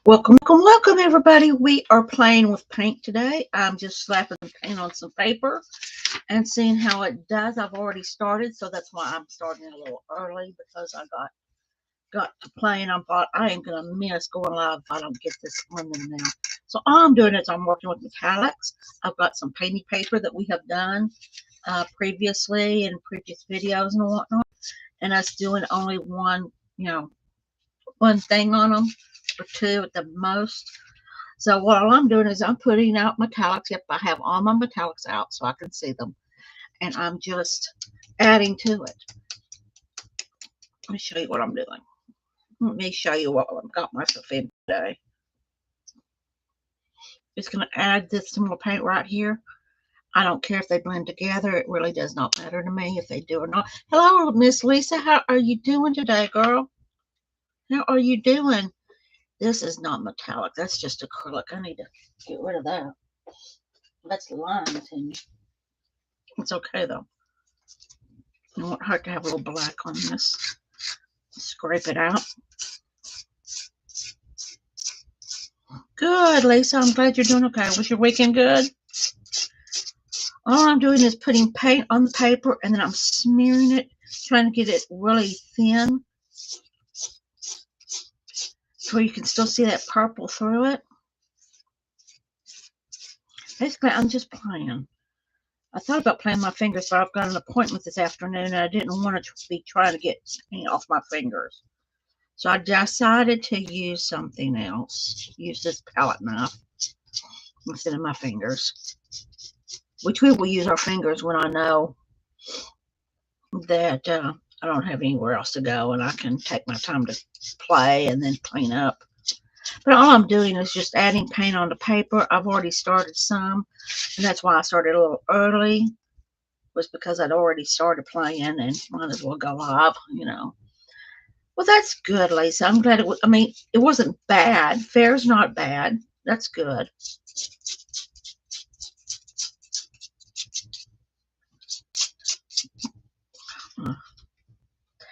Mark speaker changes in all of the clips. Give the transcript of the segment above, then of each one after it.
Speaker 1: Welcome, everybody. We are playing with paint today. I'm just slapping the paint on some paper and seeing how it does. I've already started, so that's why I'm starting a little early because I got to playing. I thought I ain't gonna miss going live if I don't get this running now. So all I'm doing is I'm working with metallics. I've got some painting paper that we have done previously in previous videos and whatnot, and us doing only one thing on them or two at the most. So what I'm doing is I'm putting out metallics. Yep, I have all my metallics out so I can see them. And I'm just adding to it. Let me show you what I'm doing. Let me show you what I've got myself in today. Just going to add this some more paint right here. I don't care if they blend together. It really does not matter to me if they do or not. Hello, Miss Lisa. How are you doing today, girl? How are you doing? This is not metallic. That's just acrylic. I need to get rid of that. That's lines in me. It's okay, though. It won't hurt to have a little black on this. Scrape it out. Good, Lisa. I'm glad you're doing okay. Was your weekend good? All I'm doing is putting paint on the paper and then I'm smearing it, trying to get it really thin so you can still see that purple through it. Basically, I'm just playing. I thought about playing my fingers, but I've got an appointment this afternoon and I didn't want to be trying to get paint off my fingers. So I decided to use something else. Use this palette knife instead of my fingers. Which we will use our fingers when I know that I don't have anywhere else to go and I can take my time to play and then clean up. But all I'm doing is just adding paint on the paper. I've already started some, and that's why I started a little early, was because I'd already started playing and might as well go live. Well, that's good, Lisa. I'm glad it wasn't bad. Fair's not bad. That's good.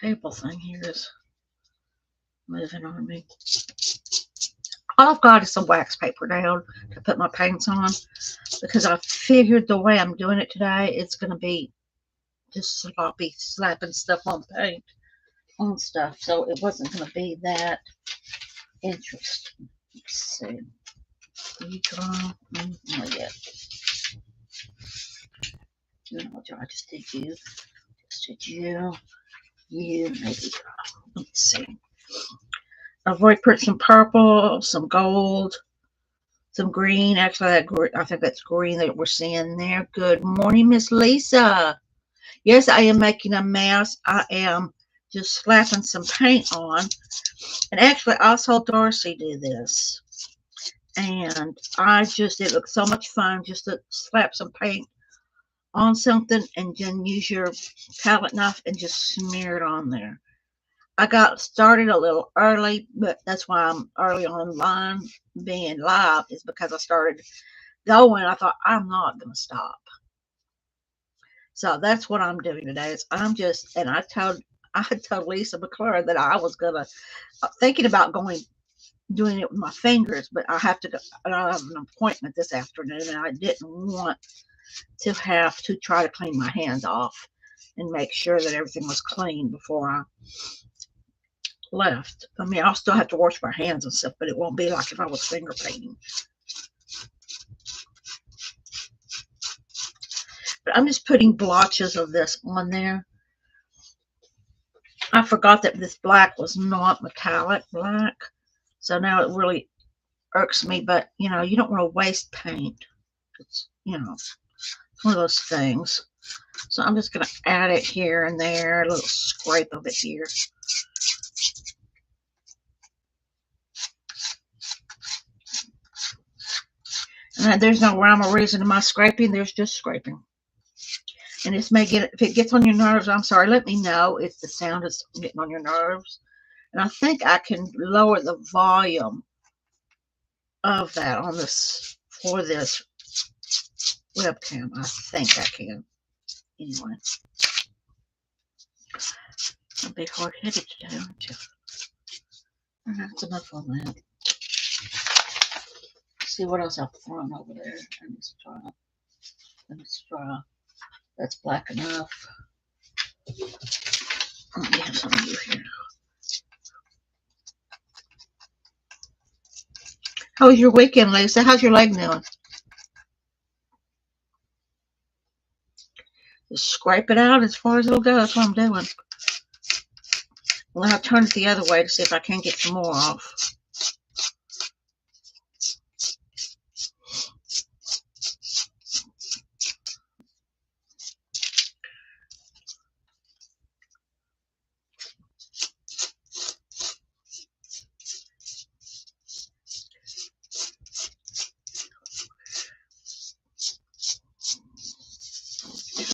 Speaker 1: Table thing here is moving on me. All I've got is some wax paper down to put my paints on because I figured the way I'm doing it today, it's going to be just sloppy, slapping stuff on paint on stuff. So it wasn't going to be that interesting. Let's see. You draw? Not yet. No, I just did you. Just did you. You maybe draw. Let's see. I've already put some purple, some gold, some green. Actually, I think that's green that we're seeing there. Good morning, Miss Lisa. Yes, I am making a mess. I am just slapping some paint on. And actually, I saw Darcy do this. And it looks so much fun just to slap some paint on something and then use your palette knife and just smear it on there. I got started a little early, but that's why I'm early online being live, is because I started going. I thought, I'm not going to stop. So that's what I'm doing today. And I told Lisa McClure that I was going to, thinking about doing it with my fingers, but I have to go. I have an appointment this afternoon and I didn't want to have to try to clean my hands off and make sure that everything was clean before I left. I mean, I'll still have to wash my hands and stuff, but it won't be like if I was finger painting. But I'm just putting blotches of this on there. I forgot that this black was not metallic black, so now it really irks me. But you don't want to waste paint. It's one of those things. So I'm just going to add it here and there, a little scrape of it here. And there's no rhyme or reason to my scraping. There's just scraping. And if it gets on your nerves, I'm sorry, let me know if the sound is getting on your nerves. And I think I can lower the volume of that for this webcam. I think I can. Anyway. I'll be hard-headed today, aren't you? That's enough on that. see what else I've thrown over there. Let me try. That's black enough. Let me have some of you here. How was your weekend, Lisa? How's your leg doing? Just scrape it out as far as it'll go. That's what I'm doing. Well, I'll turn it the other way to see if I can get some more off.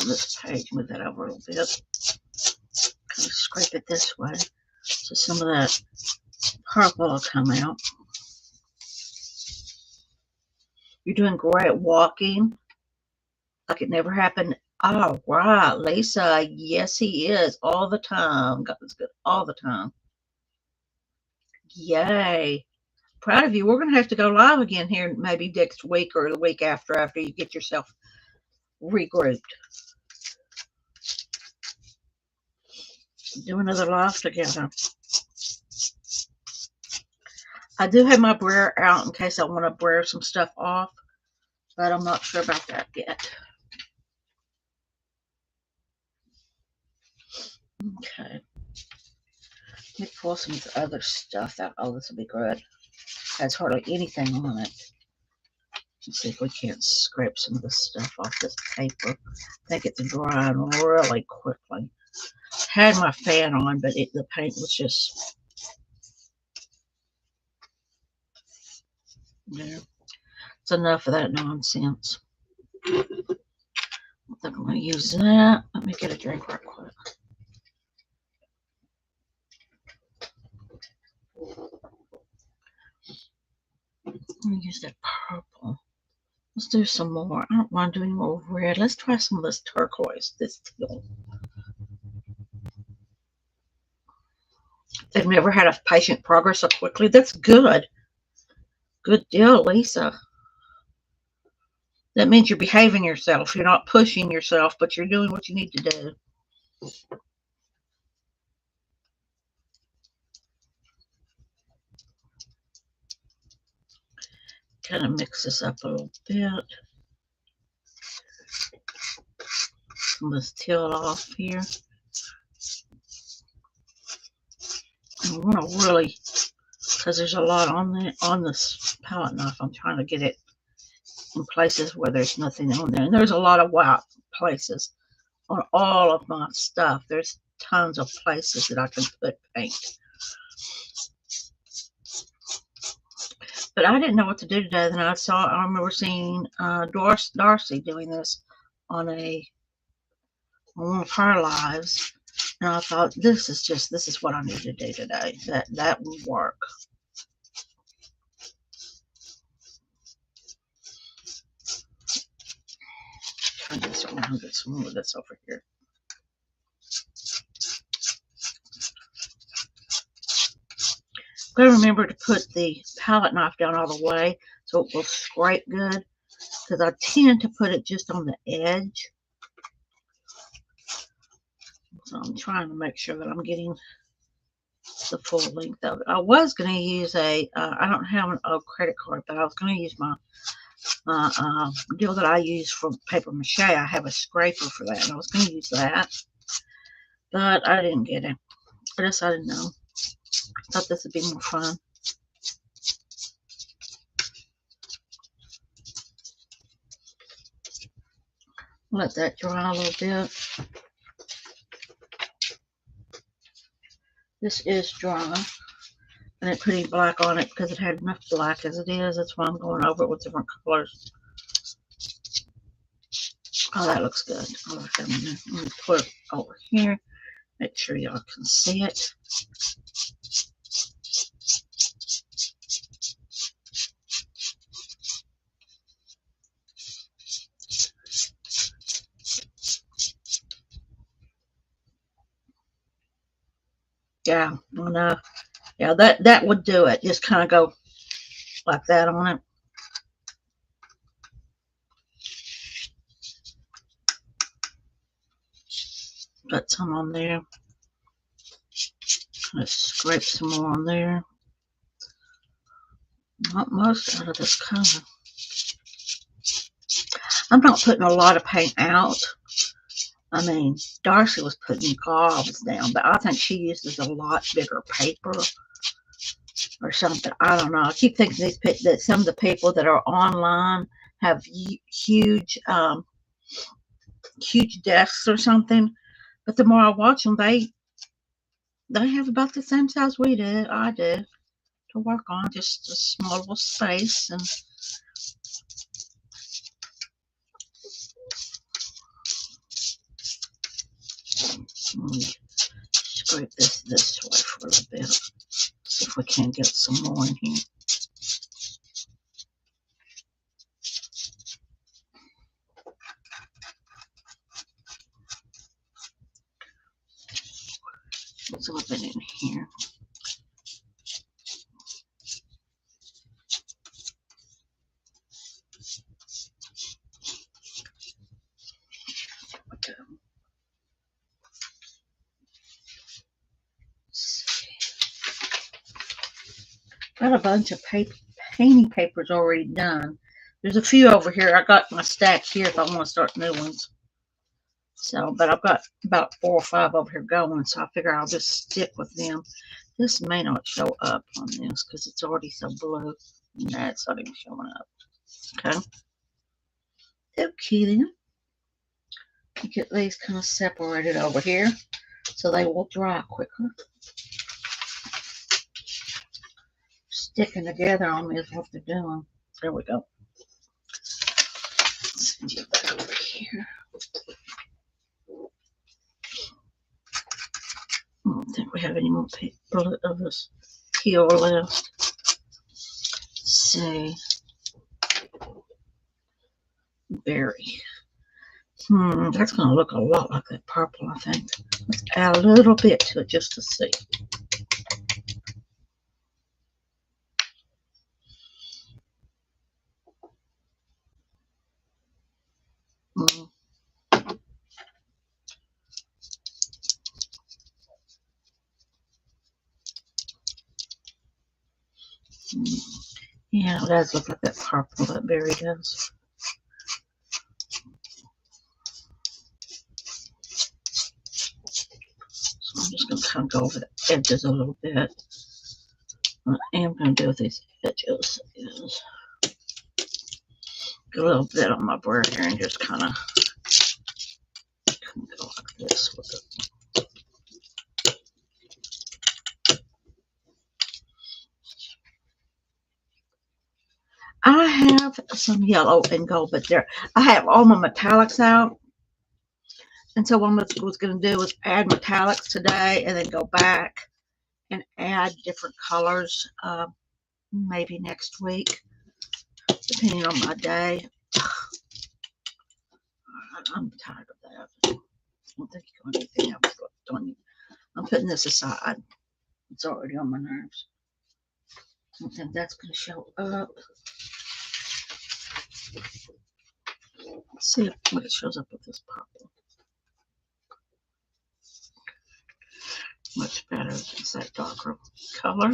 Speaker 1: On this page, move that over a little bit. Kind of scrape it this way so some of that purple will come out. You're doing great walking like it never happened. All right, Lisa. Yes, he is all the time. God is good all the time. Yay. Proud of you. We're going to have to go live again here maybe next week or the week after you get yourself regrouped. Do another live together. I do have my brayer out in case I want to brayer some stuff off, but I'm not sure about that yet. Okay. Let me pull some other stuff out. Oh, this will be good. Has hardly anything on it. Let's see if we can't scrape some of the stuff off this paper. I think it's drying really quickly. Had my fan on, but the paint was just there. It's enough of that nonsense. I think I'm going to use that. Let me get a drink real quick. Let me use that purple. Let's do some more. I don't want to do any more red. Let's try some of this turquoise, this teal. They've never had a patient progress so quickly. That's good. Good deal, Lisa. That means you're behaving yourself. You're not pushing yourself, but you're doing what you need to do. Kind of mix this up a little bit. Let's teal off here. I want to really, because there's a lot on this palette knife. I'm trying to get it in places where there's nothing on there. And there's a lot of white places on all of my stuff. There's tons of places that I can put paint. But I didn't know what to do today. Then I remember seeing Darcy doing this on one of her lives. And I thought, this is what I need to do today. That will work. Turn this around, get some more of this over here. Gotta remember to put the palette knife down all the way so it will scrape good, because I tend to put it just on the edge. So I'm trying to make sure that I'm getting the full length of it. I was going to use I don't have a credit card, but I was going to use my deal that I use for paper mache. I have a scraper for that, and I was going to use that, but I didn't get it. I decided no. I thought this would be more fun. Let that dry a little bit. This is dry. I didn't put any black on it because it had enough black as it is. That's why I'm going over it with different colors. Oh, that looks good. I like that one. Let me put it over here. Make sure y'all can see it. Yeah, yeah, that would do it. Just kind of go like that on it. Got some on there. Let's scrape some more on there. Not most out of this color. I'm not putting a lot of paint out. I mean, Darcy was putting gobs down, but I think she uses a lot bigger paper or something. I don't know. I keep thinking that some of the people that are online have huge, huge desks or something. But the more I watch them, they have about the same size I do to work on, just a small little space. And scrape this way for a little bit. See if we can get some more in here. What's a little bit in here? Okay. Got a bunch of painting papers already done. There's a few over here. I got my stack here if I want to start new ones. So, but I've got about 4 or 5 over here going, so I figure I'll just stick with them. This may not show up on this because it's already so blue. Nah, it's not even showing up. Okay. Okay then. Get these kind of separated over here so they will dry quicker. Sticking together on me is what they're doing. There we go. Let's get that over here. I don't think we have any more paper of this peel left. Let's see. Berry. That's going to look a lot like that purple, I think. Let's add a little bit to it just to see. Yeah, it does look like that purple that berry does. So I'm just going to kind of go over the edges a little bit. What I am going to do with these edges is get a little bit on my brush here and just kind of go like this with it. I have some yellow and gold, but I have all my metallics out. And so what I was going to do was add metallics today and then go back and add different colors maybe next week, depending on my day. I'm tired of that. I don't think you can do anything else on you. I'm putting this aside. It's already on my nerves. I don't think that's going to show up. Let's see what it shows up with this purple. Much better than that darker color.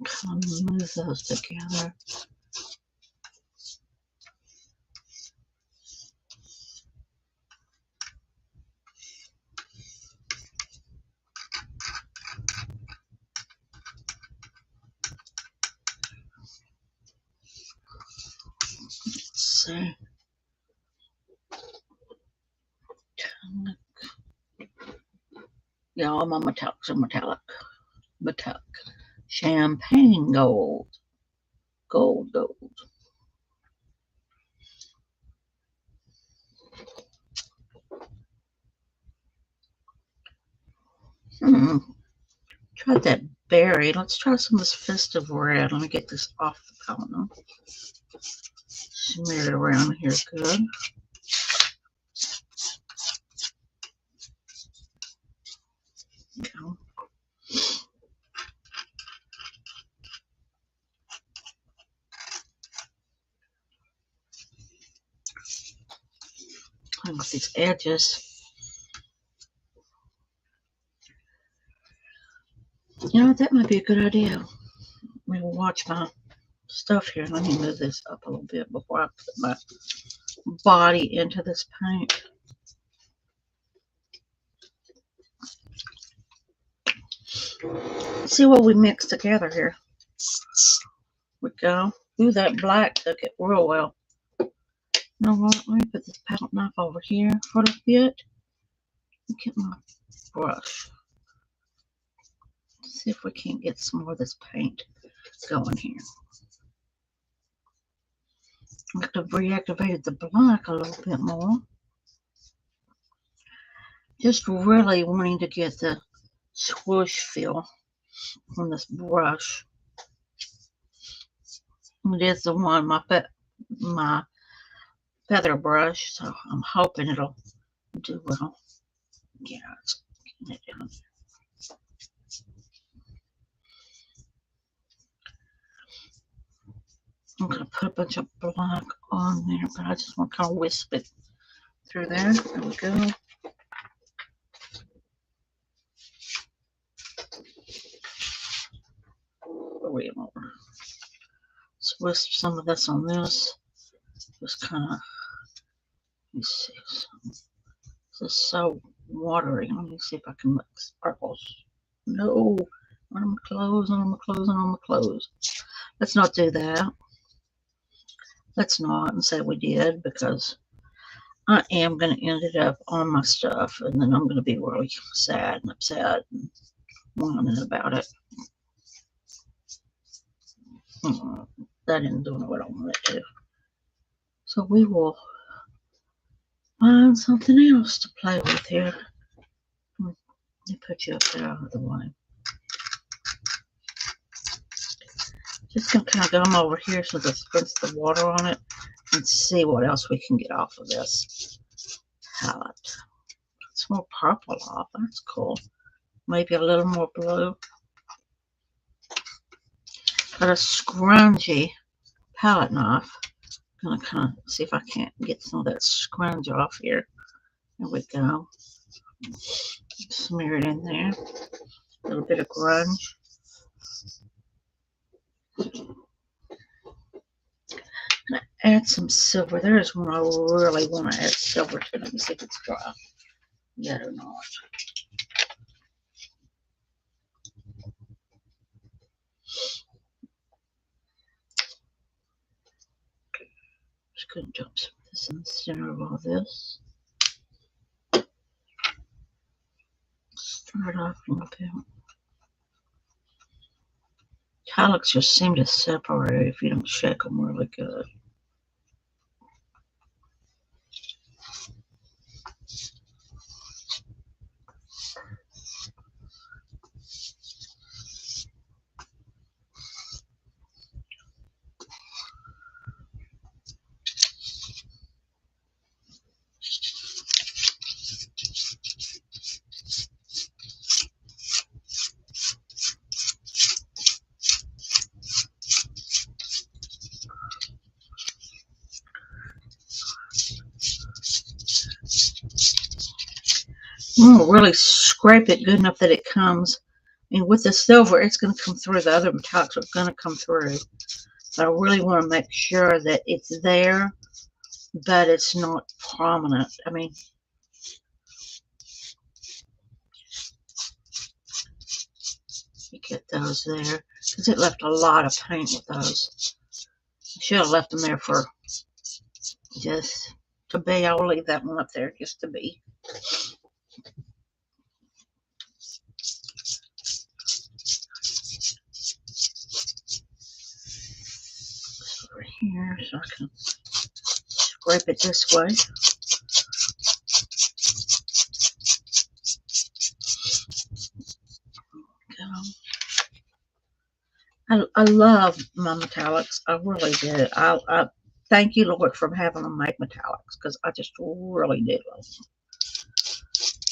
Speaker 1: Kind of move those together. Let's see. Yeah, all my metallics are metallic. Champagne gold. Gold. Try that berry. Let's try some of this festive red. Let me get this off the powder. Smear it around here good. Okay. And with these edges, You know, that might be a good idea. We will watch my stuff here. Let me move this up a little bit before I put my body into this paint. See what we mix together here. We go. Ooh, that black took it real well. You know what? Let me put this palette knife over here for a bit. Get my brush. See if we can't get some more of this paint going here. I have to have reactivated the black a little bit more. Just really wanting to get the swoosh feel from this brush. It is the one, my feather brush, so I'm hoping it'll do well. Yeah, it's getting it down. I'm going to put a bunch of black on there, but I just want to kind of wisp it through there. There we go. Wait a moment. Let's wisp some of this on this. Just kind of, let me see. This is so watery. Let me see if I can make sparkles. No. On my clothes, on my clothes, on my clothes. Let's not do that. Let's not and say we did, because I am going to end it up on my stuff, and then I'm going to be really sad and upset and whining about it. That isn't doing what I want it to. So we will find something else to play with here. Let me put you up there out of the way. Just going to kind of come over here so that spins the water on it and see what else we can get off of this palette. It's more purple off. That's cool. Maybe a little more blue. Got a scrungy palette knife. I'm going to kind of see if I can't get some of that scrunch off here. There we go. Smear it in there. A little bit of grunge. Add some silver. There is one I really want to add silver to. Let me see if it's dry yet or not. Just going to dump some of this in the center of all this. Start off a little bit. Metallics just seem to separate if you don't shake them really good. Really scrape it good enough that it comes. And with the silver, it's going to come through. The other metallics are going to come through. But I really want to make sure that it's there, but it's not prominent. I mean, you get those there. Because it left a lot of paint with those. I should have left them there for just to be. I will leave that one up there just to be. Over here so I can scrape it this way. I love my metallics. I really do. I thank you, Lord, for having them make metallics, because I just really do love them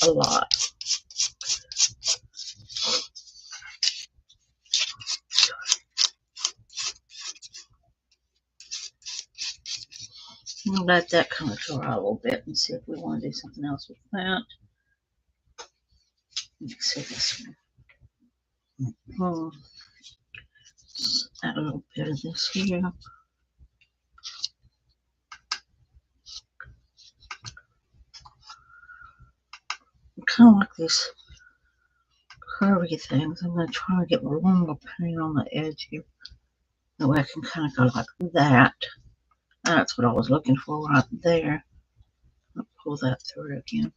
Speaker 1: a lot. We'll let that kind of dry a little bit and see if we want to do something else with that. Let's see this one. Add a little bit of this here. Kind of like these curvy things. I'm going to try to get one more paint on the edge here. That way I can kind of go like that. That's what I was looking for right there. I'll pull that through again.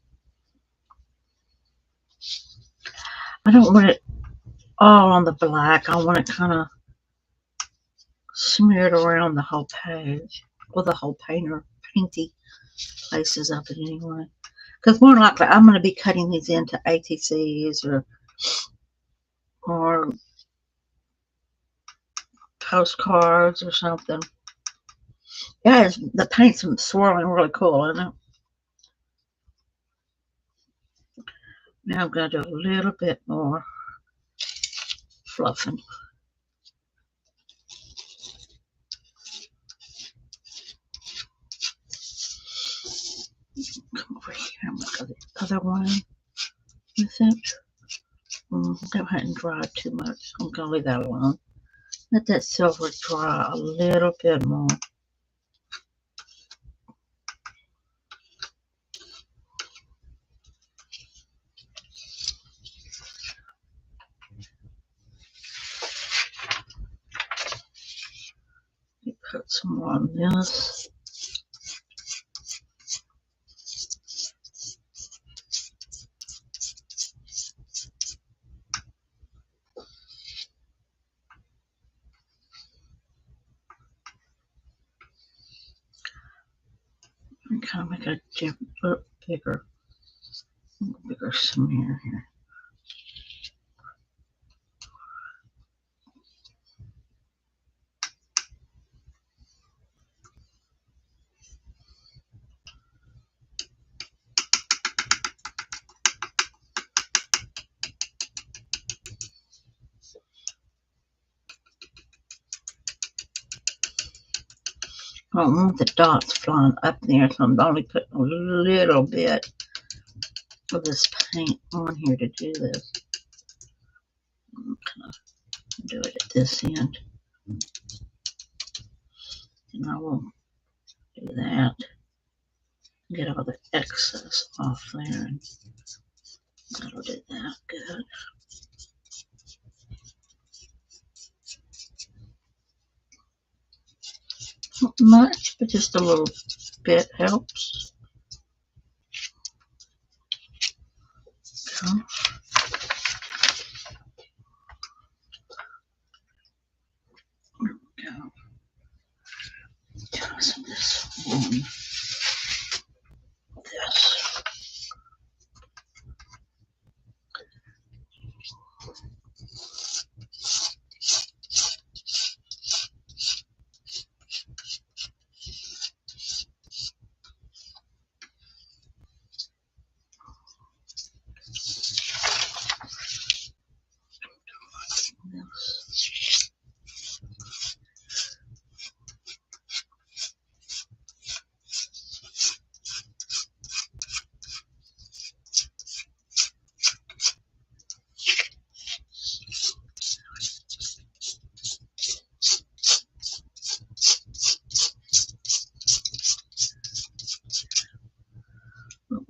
Speaker 1: I don't want it all on the black. I want it kind of smeared around the whole page. Well, the whole painty places of it anyway. Because more likely I'm going to be cutting these into ATCs or postcards or something. Guys, the paint's swirling really cool, isn't it? Now I'm going to do a little bit more fluffing. Come over here and look at the other one with it. That hadn't dried too much. I'm going to leave that alone. Let that silver dry a little bit more. Put some more on this. And kind of make a bigger smear here. I don't want the dots flying up there, so I'm only putting a little bit of this paint on here to do this. I'm gonna do it at this end. And I will do that. Get all the excess off there. And that'll do that good. Not much, but just a little bit helps. Okay. There we go. Try some of this on this.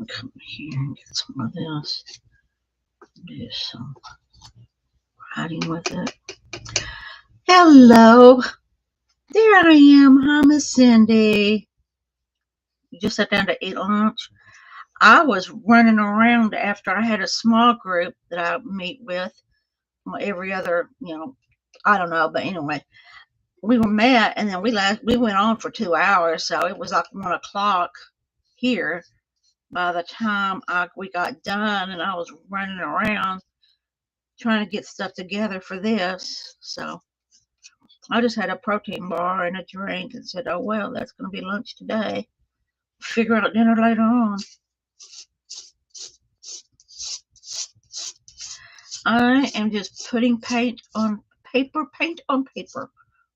Speaker 1: Come here and get some of this. Do some writing with it. Hello. There I am. Hi, Miss Cindy. You just sat down to eat lunch? I was running around after I had a small group that I meet with every other, I don't know, but anyway, we were met and then we went on for 2 hours, so it was like 1 o'clock here by the time we got done, and I was running around trying to get stuff together for this. So I just had a protein bar and a drink and said, oh well, that's going to be lunch today. Figure out dinner later on. I am just putting paint on paper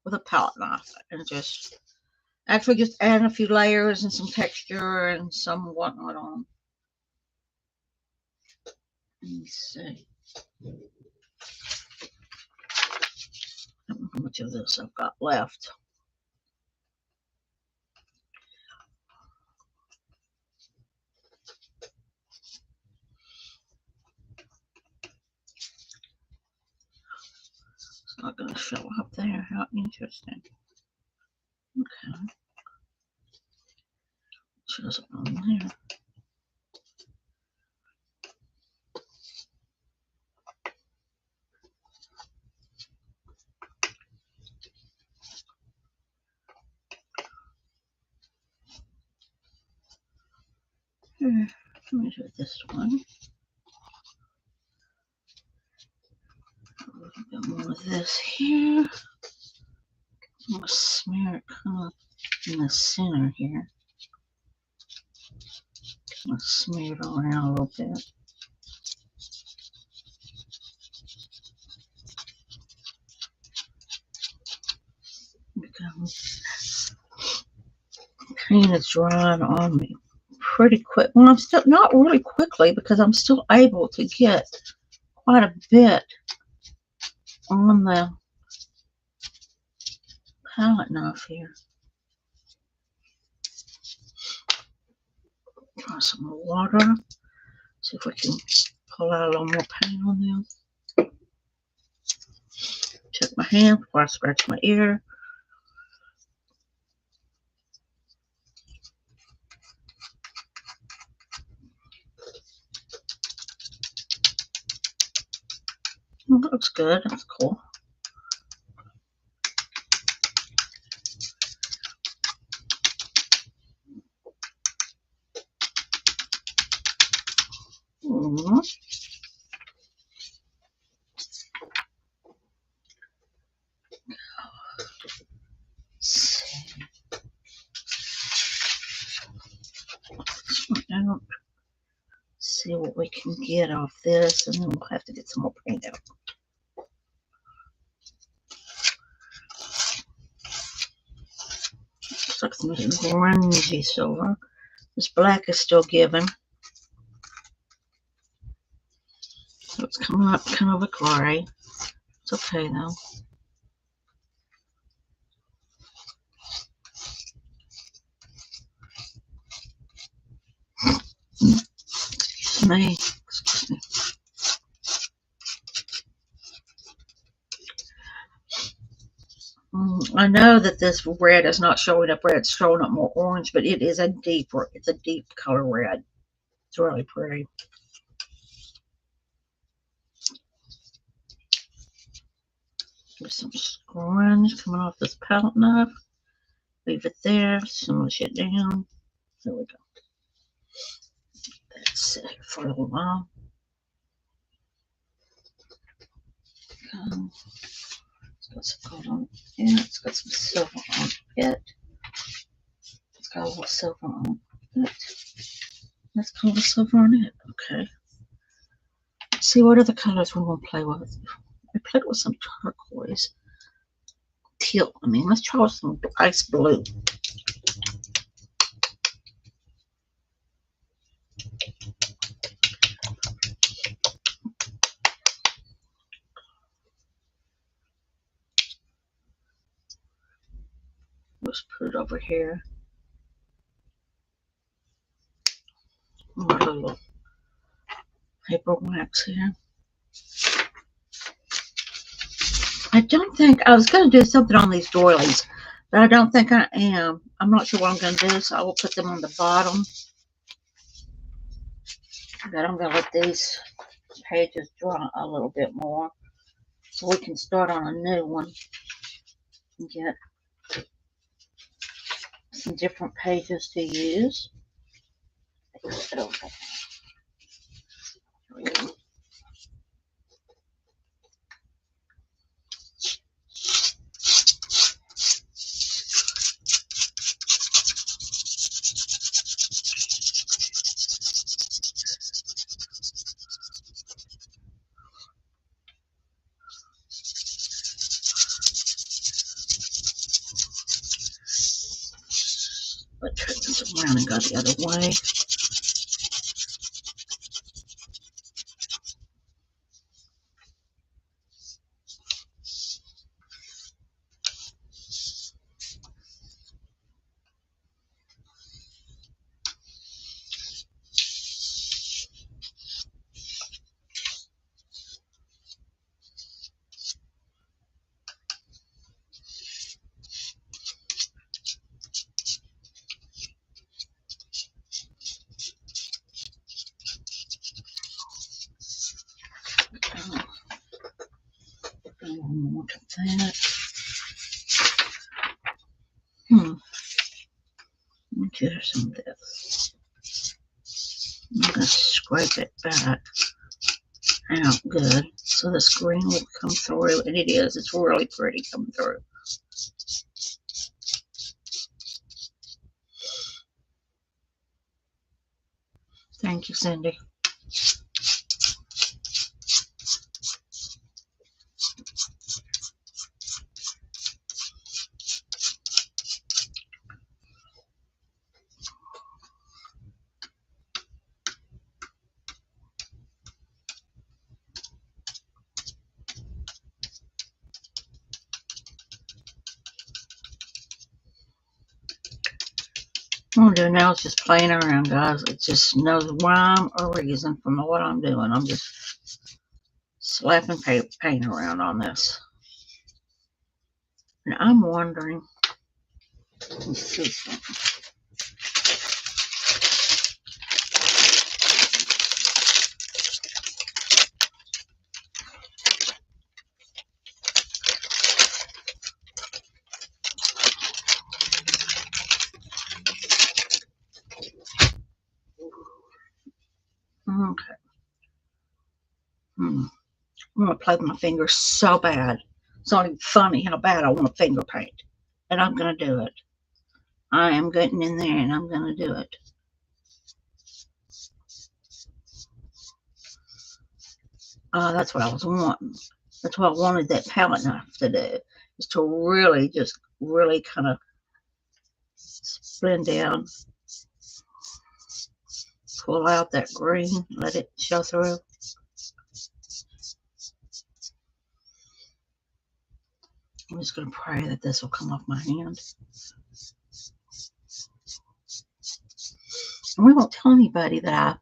Speaker 1: with a palette knife, and just adding a few layers and some texture and some whatnot on. Let me see. much of this I've got left. It's not going to show up there. How interesting. Okay. Shows up on there. Here, let me do this one. A little bit more of this here. I'm going to smear it kind of in the center here. Kind of smear it all around a little bit. Because paint is drying on me pretty quick. Well, I'm still not really quickly because I'm still able to get quite a bit on the palette knife here. Try some more water. See if we can pull out a little more paint on them. Check my hand before I scratch my ear. Oh, that looks good. That's cool. Out. See what we can get off this, and then we'll have to get some more paint out. Looks like some grungy silver. This black is still giving. So it's coming up kind of a gray. It's okay though. Excuse me. I know that this red is not showing up red, it's showing up more orange, but it is a deeper, it's a deep color red. It's really pretty. There's some scrunch coming off this palette knife. Leave it there, smush it down. There we go. That's it for a little while. It's got some gold on it. Yeah, it's got some silver on it. It's got a little silver on it. Let's call the silver on it. Okay. Let's see what other colors we want to play with. We played with some turquoise. Teal. I mean, let's try with some ice blue. Let's put it over here. A little paper wax here. I don't think I was going to do something on these doilies, but I don't think I am. I'm not sure what I'm going to do, so I will put them on the bottom. But I'm going to let these pages dry a little bit more so we can start on a new one and get some different pages to use. But turn this around and go the other way. Let me do some of this. I'm going to scrape it back out good so this green will come through, and it is. It's really pretty coming through. Thank you, Cindy. What I'm doing now is just playing around, guys. It's just no rhyme or reason for what I'm doing. I'm just slapping paint around on this. And I'm wondering, let's see something. Okay. I'm going to play with my fingers so bad. It's not even funny how bad I want to finger paint. And I'm going to do it. I am getting in there and I'm going to do it. That's what I was wanting. That's what I wanted that palette knife to do. Is to really just kind of blend down. Pull out that green. Let it show through. I'm just going to pray that this will come off my hand. And we won't tell anybody that I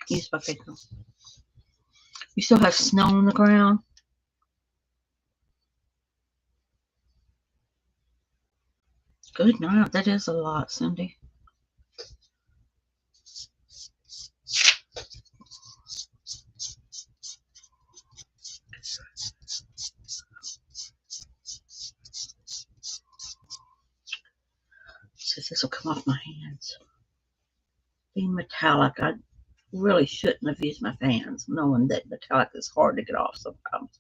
Speaker 1: used my finger. You still have snow on the ground? Good night. That is a lot, Cindy. See if this will come off my hands. Being metallic, I really shouldn't have used my fans, knowing that metallic is hard to get off sometimes.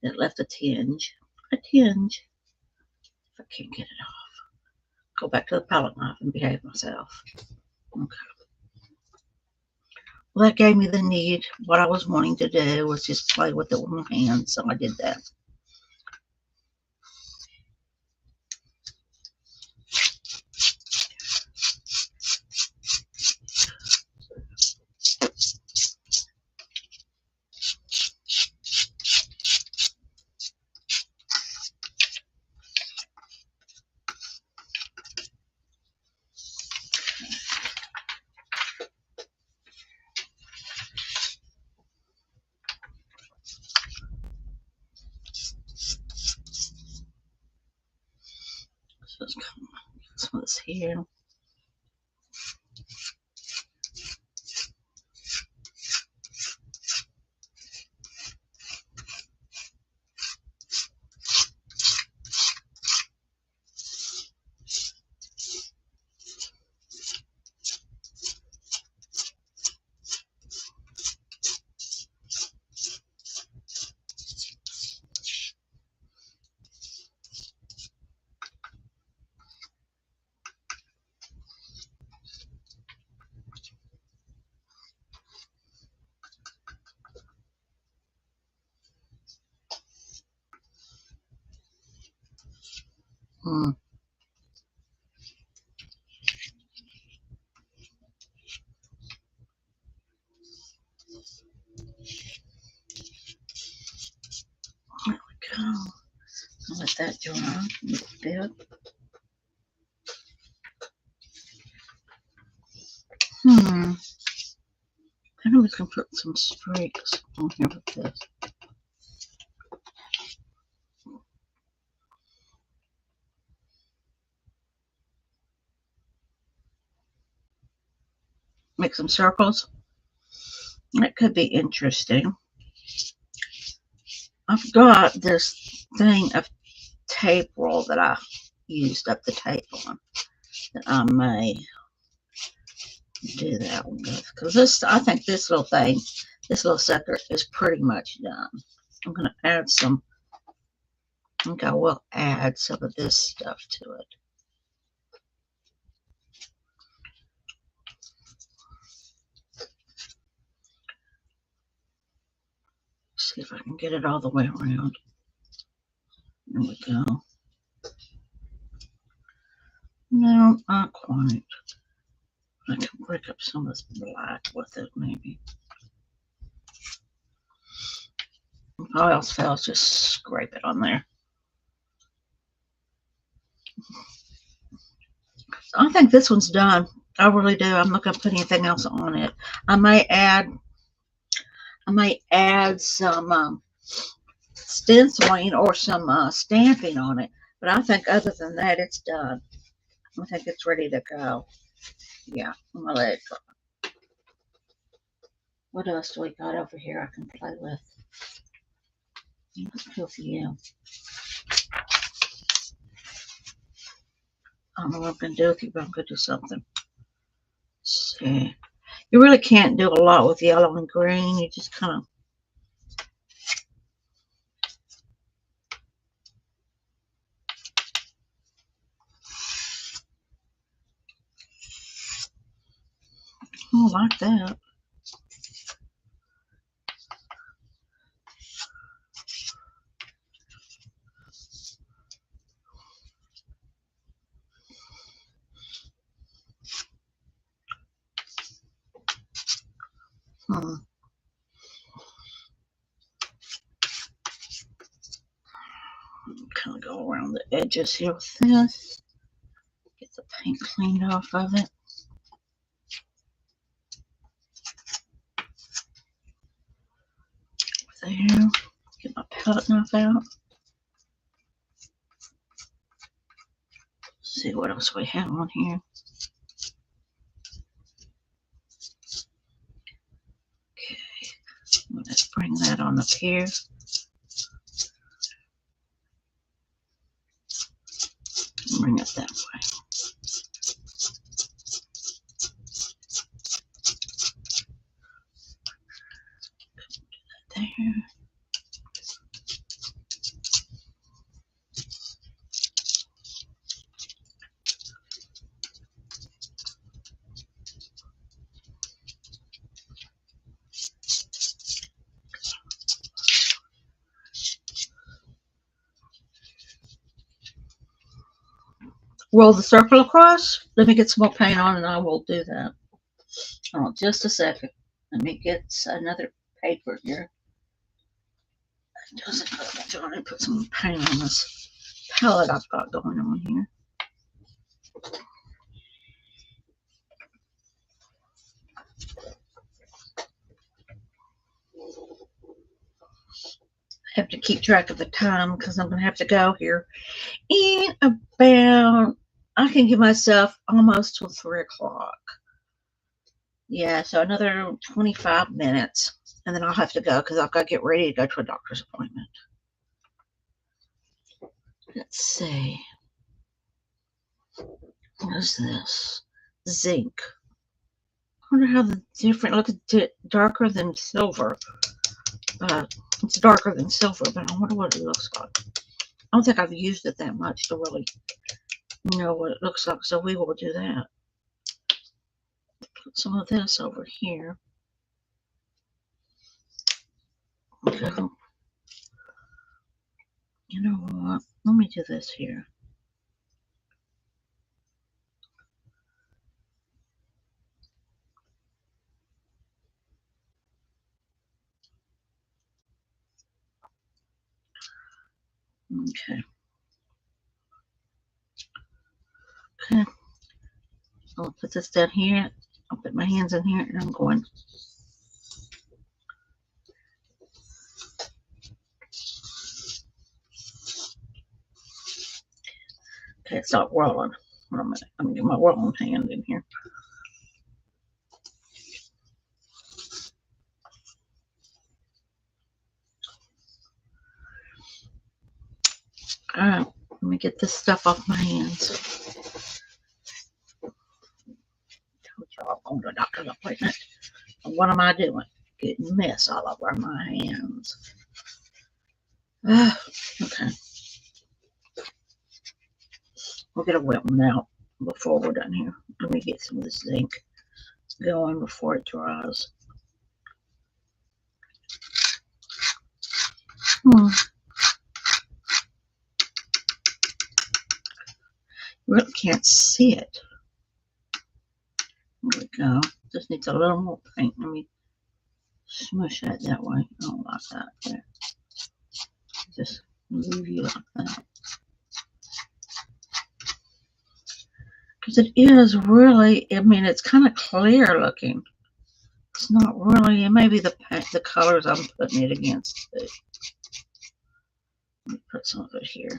Speaker 1: It left a tinge. If I can't get it off, go back to the palette knife and behave myself. Okay. Well, that gave me the need. What I was wanting to do was just play with it with my hands, so I did that. This one's here. There we go. I'll let that dry a little bit. I know we can put some streaks on here with this. Make some circles. That could be interesting. I've got this thing of tape roll that I used up the tape on that I may do that one with, because this, I think this little thing, this little sucker is pretty much done. I'm going to add some, I think I will add some of this stuff to it. See if I can get it all the way around. There we go. No, not quite. I can break up some of this black with it, maybe. If all else fails, just scrape it on there. I think this one's done. I really do. I'm not going to put anything else on it. I might add some stenciling or some stamping on it. But I think other than that, it's done. I think it's ready to go. Yeah, I'm going to let it dry. What else do we got over here I can play with? Let's feel for you. I don't know what I'm going to do with you, but I'm going to do something. Let's see. You really can't do a lot with yellow and green. You just kind of like that. Kind of go around the edges here with this. Get the paint cleaned off of it. There. Get my palette knife out. See what else we have on here. Okay. Let's bring that on up here. Bring it that way. There. Roll the circle across. Let me get some more paint on and I will do that. Hold on just a second. Let me get another paper here. It doesn't put much on it. Put some paint on this palette I've got going on here. I have to keep track of the time because I'm going to have to go here in about, I can give myself almost till 3 o'clock. Yeah, so another 25 minutes. And then I'll have to go because I've got to get ready to go to a doctor's appointment. Let's see. What is this? Zinc. I wonder how the different, look at it, darker than silver. It's darker than silver, but I wonder what it looks like. I don't think I've used it that much to really know what it looks like, so we will do that. Put some of this over here. Okay. You know what? Let me do this here. Okay. Okay. I'll put this down here. I'll put my hands in here and I'm going. Okay, it's not rolling. Wait a minute. I'm going to get my rolling hand in here. Alright. Let me get this stuff off my hands. Told y'all I'm going to a doctor's appointment. And what am I doing? Getting mess all over my hands. Okay. We'll get a wet one out before we're done here. Let me get some of this zinc going before it dries. Really can't see it. There we go. Just needs a little more paint. Let me smush that way. I don't like that there. Just leave you like that. Because it is really, I mean, it's kind of clear looking. It's not really, it may be the colors I'm putting it against too. Let me put some of it here.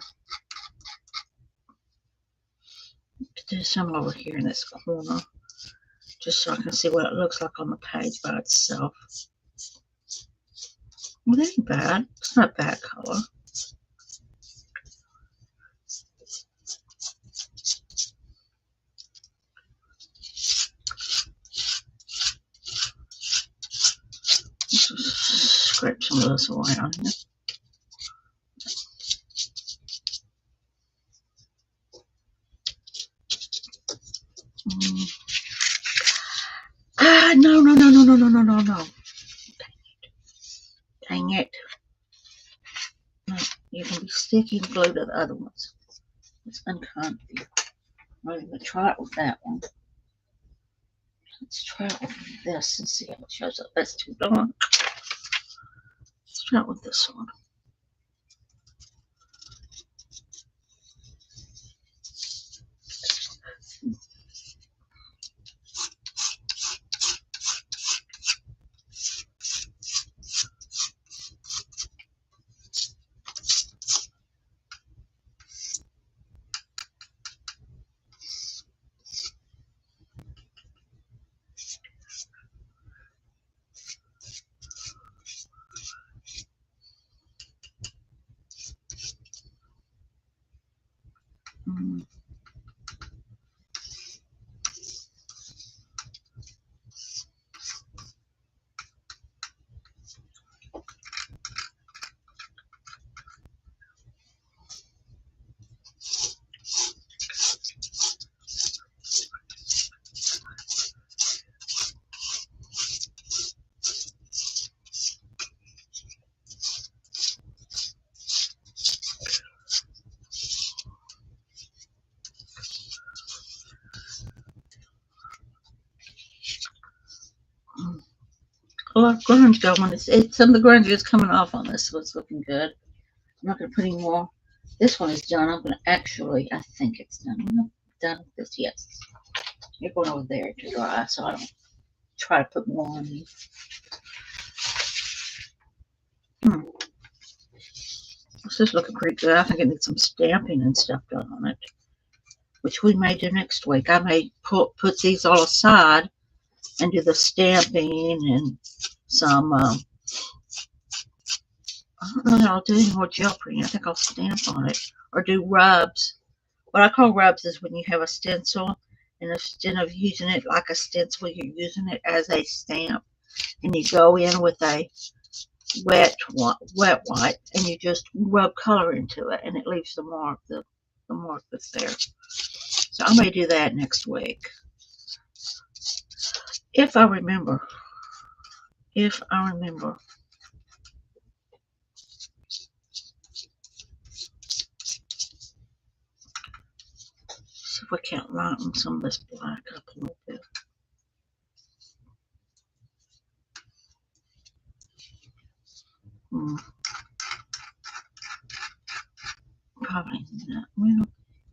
Speaker 1: Do some over here in this corner, just so I can see what it looks like on the page by itself. Well, that ain't bad. It's not a bad color. Just scrape some of this away on here. No. Dang it. No, you can be sticky and glue to the other ones. It's uncomfy. I'm going to try it with that one. Let's try it with this and see how it shows up. That's too dark. Let's try it with this one. A lot of grunge going. Some of the grunge is coming off on this, so it's looking good. I'm not going to put any more. This one is done. I'm going to actually, I think it's done. I'm done with this. Yes. You're going over there to dry, so I don't try to put more on you. This is looking pretty good. I think it needs some stamping and stuff done on it, which we may do next week. I may put these all aside and do the stamping and some, I don't know that I'll do any more gel printing. I think I'll stamp on it or do rubs. What I call rubs is when you have a stencil and instead of using it like a stencil, you're using it as a stamp, and you go in with a wet wipe and you just rub color into it and it leaves the mark, the mark that's there. So I may do that next week. If I remember. See if we can't lighten some of this black up a little bit. Probably not. Well,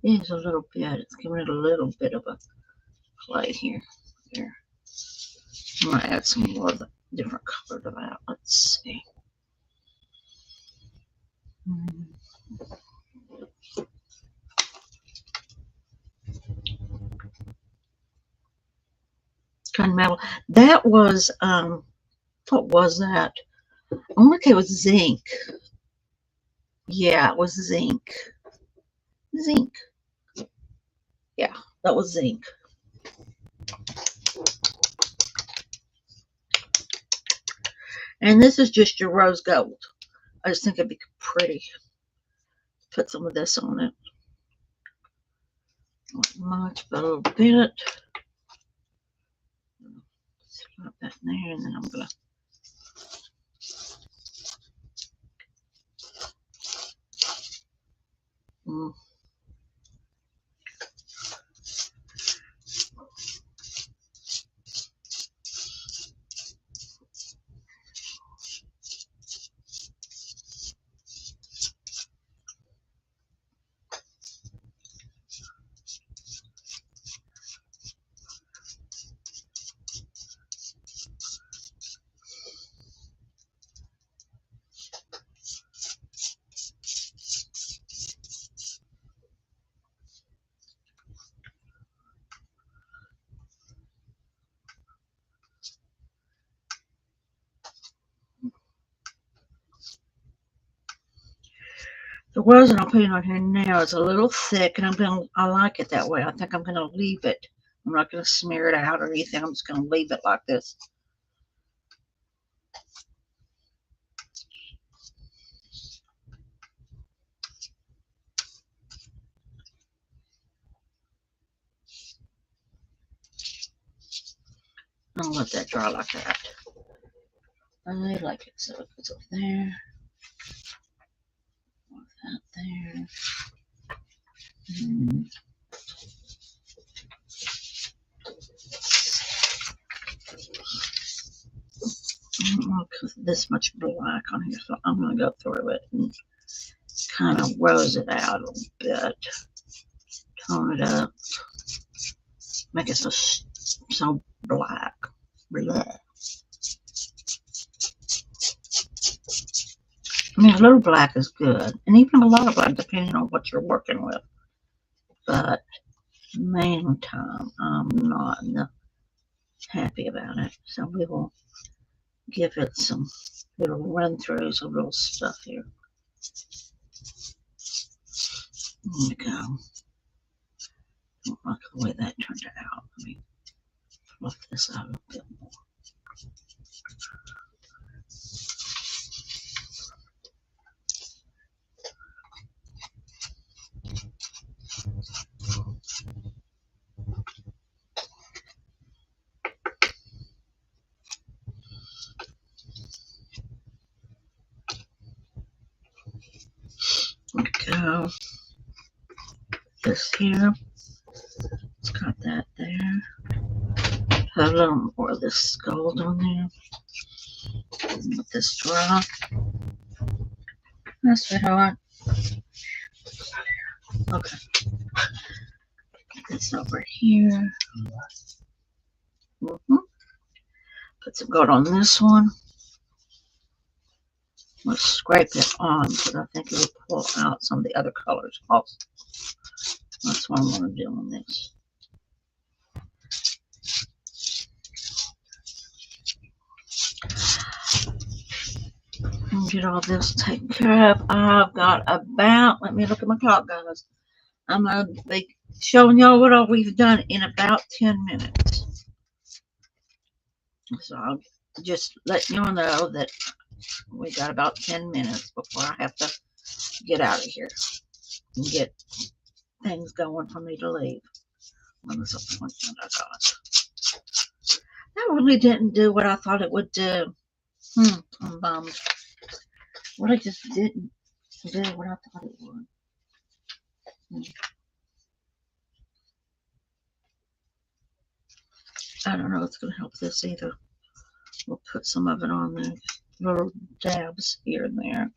Speaker 1: it is a little bit. It's giving it a little bit of a play here. There. I'm going to add some more of the different color to that. Let's see. Gunmetal. That was, what was that? I wonder if it was zinc. Yeah, it was zinc. zinc. Yeah, that was zinc. And this is just your rose gold. I just think it'd be pretty. Put some of this on it. Not much, but a little bit. Put that in there, and then I'm gonna. The rose that I'm putting on here now is a little thick, and I like it that way. I think I'm gonna leave it. I'm not gonna smear it out or anything. I'm just gonna leave it like this. I'll let that dry like that. I like it, so it goes up there. That there. I don't want this much black on here, so I'm going to go through it and kind of rose it out a little bit. Tone it up. Make it so black. Blah. I mean, a little black is good, and even a lot of black, depending on what you're working with. But main time, I'm not happy about it, so we will give it some little run-throughs of little stuff here. There we go. Don't like the way that turned out. Let me fluff this out a bit more. Go. This here. It's got that there. Put a little more of this gold on there. Let this dry. That's sweetheart. Okay. This over here. Put some gold on this one. Let's scrape it on, but I think it will pull out some of the other colors also. That's what I'm going to do on this. Get all this taken care of. I've got about, let me look at my clock, guys. I'm going to be showing y'all what all we've done in about 10 minutes. So I'll just let y'all know that we got about 10 minutes before I have to get out of here and get things going for me to leave. That really didn't do what I thought it would do. I'm bummed. Well, it just didn't do what I thought it would. I don't know if it's going to help this either. We'll put some of it on there. Little dabs here and there.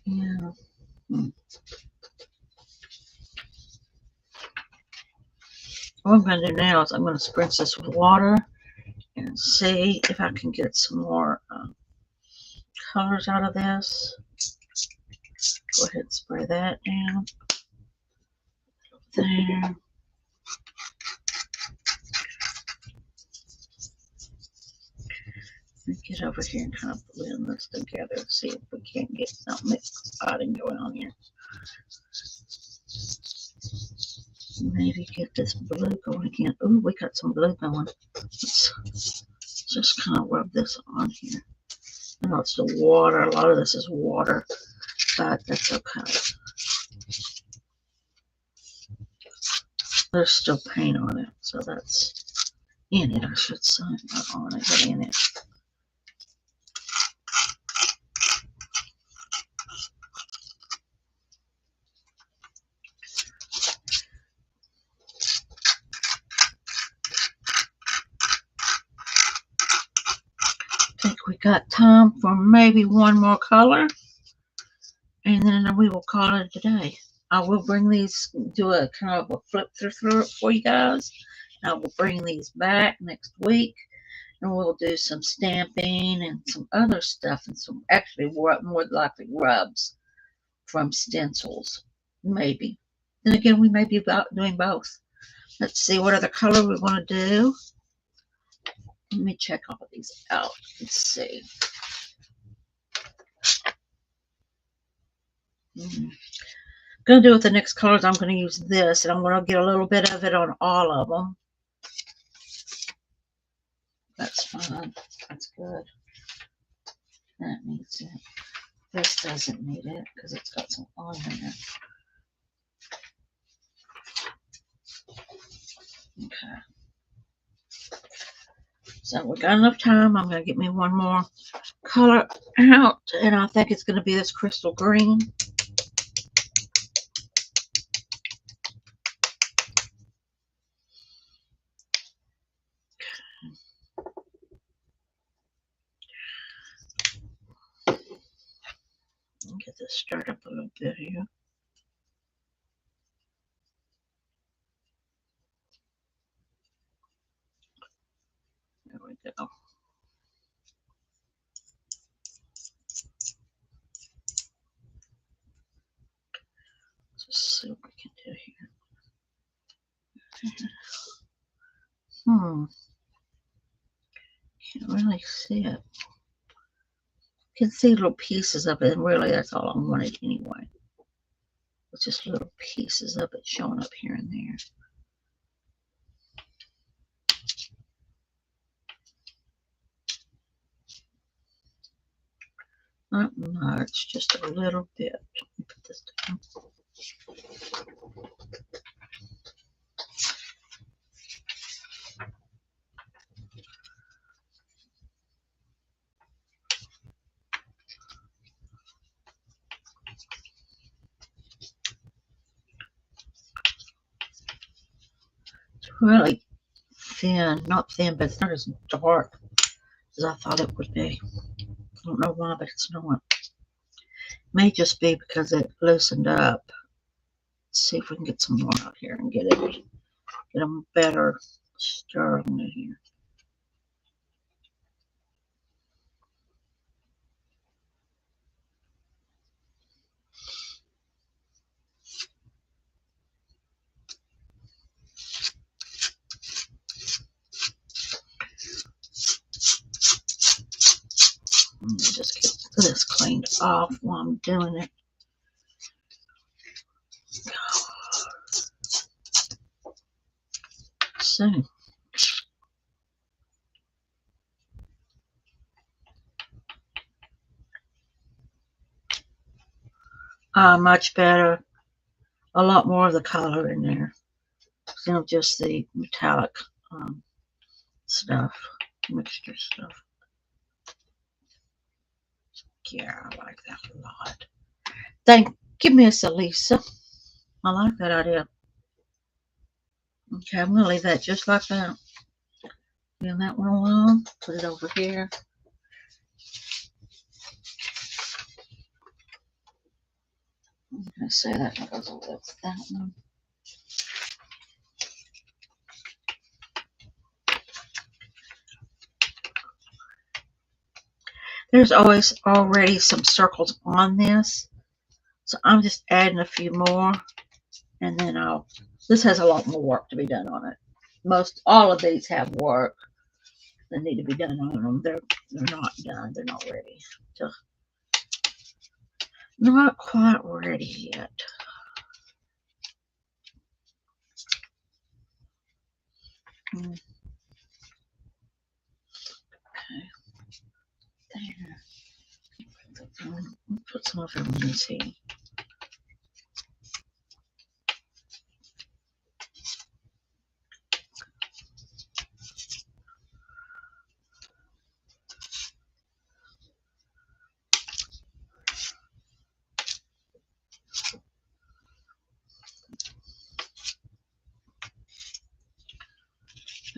Speaker 1: Yeah. What I'm going to do now is I'm going to spritz this with water and see if I can get some more colors out of this. Go ahead and spray that down. there. Get over here and kind of blend this together and see if we can't get something exciting going on here. Maybe get this blue going again. Ooh, we got some blue going. Let's just kind of rub this on here. I know it's the water. A lot of this is water, but that's okay. There's still paint on it, so that's in it, I should say. Not on it, but in it. I think we got time for maybe one more color, and then we will call it a day. I will bring these, do a kind of a flip through it for you guys. I will bring these back next week, and we'll do some stamping and some other stuff, and some actually more likely rubs from stencils, maybe. Then again, we may be doing both. Let's see what other color we want to do. Let me check all of these out. Let's see. Going to do with the next colors, I'm going to use this, and I'm going to get a little bit of it on all of them. That's fine. That's good. That needs it. This doesn't need it because it's got some on there. Okay. So we got enough time. I'm going to get me one more color out, and I think it's going to be this crystal green. Get this stirred up a little bit here. There we go. Just see what we can do here. Can't really see it. You can see little pieces of it, and really that's all I wanted anyway. It's just little pieces of it showing up here and there. Not much, just a little bit. Let me put this down. It's really thin, not thin, but it's not as dark as I thought it would be. I don't know why, but it's not. May just be because it loosened up. Let's see if we can get some more out here and get them better stir on it here. Let me just get this cleaned off while I'm doing it. So, much better. A lot more of the color in there. You know, just the metallic stuff, mixture stuff. Yeah, I like that a lot. Thank you, Miss Elisa. I like that idea. Okay, I'm going to leave that just like that. Leave that one alone. Put it over here. I'm going to say that goes with that one. There's always already some circles on this, so I'm just adding a few more And then this has a lot more work to be done on it. All of these have work that need to be done on them. They're not done. They're not ready. Not quite ready yet. Okay. There. Put some of them in this here.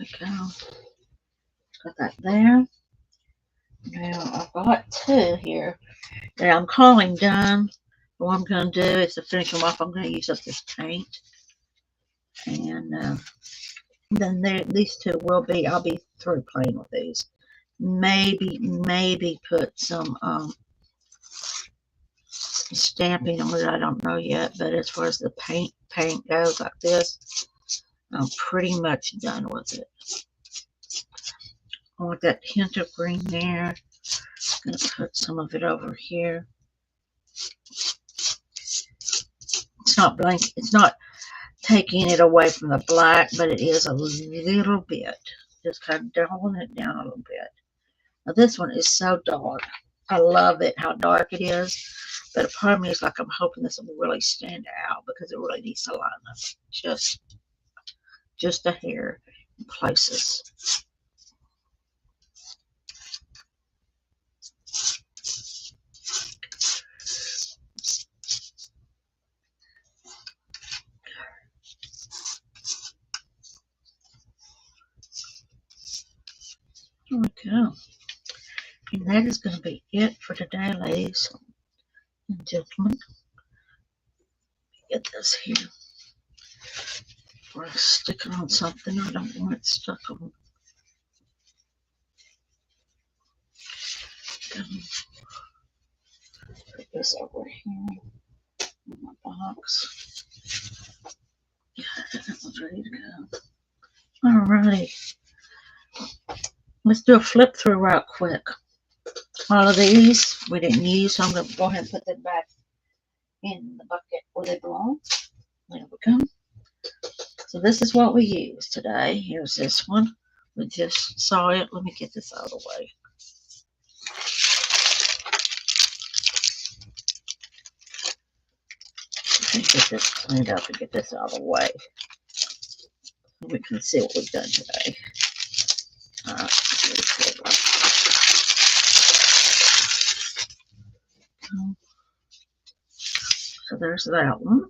Speaker 1: Okay. Got that there. Now I've got two here that I'm calling done. What I'm going to do is to finish them off, I'm going to use up this paint. And then these two will be, I'll be through playing with these. Maybe put some stamping on it. I don't know yet, but as far as the paint goes like this, I'm pretty much done with it. I want that hint of green there. I'm going to put some of it over here. It's not blank. It's not taking it away from the black, but it is a little bit. Just kind of dulling it down a little bit. Now this one is so dark. I love it, how dark it is. But a part of me is like, I'm hoping this will really stand out because it really needs to line up just a hair in places. There we go. And that is going to be it for today, ladies and gentlemen. Get this here. Or stick it on something. I don't want it stuck on. Put this over here in my box. Yeah, that one's ready to go. Alrighty. Let's do a flip through right quick. All of these we didn't use, so I'm going to go ahead and put them back in the bucket where they belong. There we go. So this is what we used today. Here's this one. We just saw it. Let me get this out of the way. Get this cleaned up and get this out of the way. We can see what we've done today. So there's that one.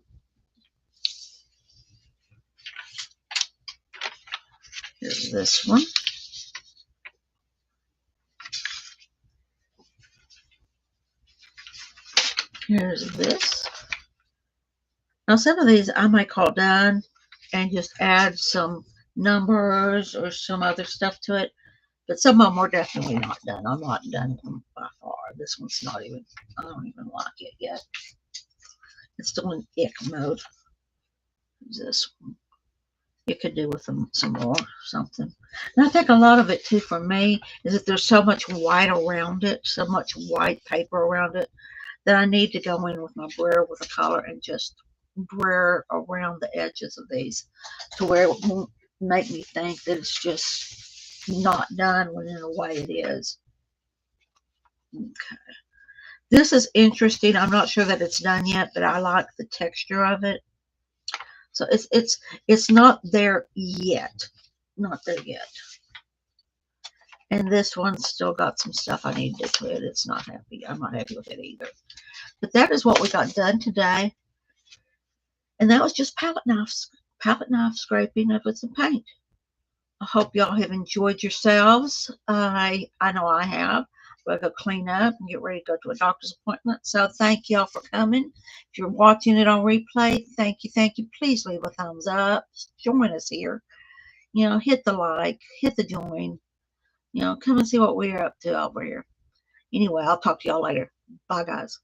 Speaker 1: Here's this one. Here's this. Now some of these I might call done and just add some numbers or some other stuff to it. But some of them are definitely not done. I'm not done with them by far. This one's not even, I don't even like it yet. It's still in ick mode. This one. You could do with them some more, something. And I think a lot of it too for me is that there's so much white around it, so much white paper around it, that I need to go in with my brayer with a color and just brayer around the edges of these to where it won't make me think that it's just not done when in a way it is. Okay. This is interesting. I'm not sure that it's done yet, but I like the texture of it. So it's not there yet. Not there yet. And this one's still got some stuff I need to do to it. It's not happy. I'm not happy with it either. But that is what we got done today. And that was just palette knife scraping up with some paint. I hope y'all have enjoyed yourselves. I know I have. We'll go clean up and get ready to go to a doctor's appointment. So thank y'all for coming. If you're watching it on replay, thank you, thank you. Please leave a thumbs up. Join us here. You know, hit the like, hit the join. You know, come and see what we're up to over here. Anyway, I'll talk to y'all later. Bye, guys.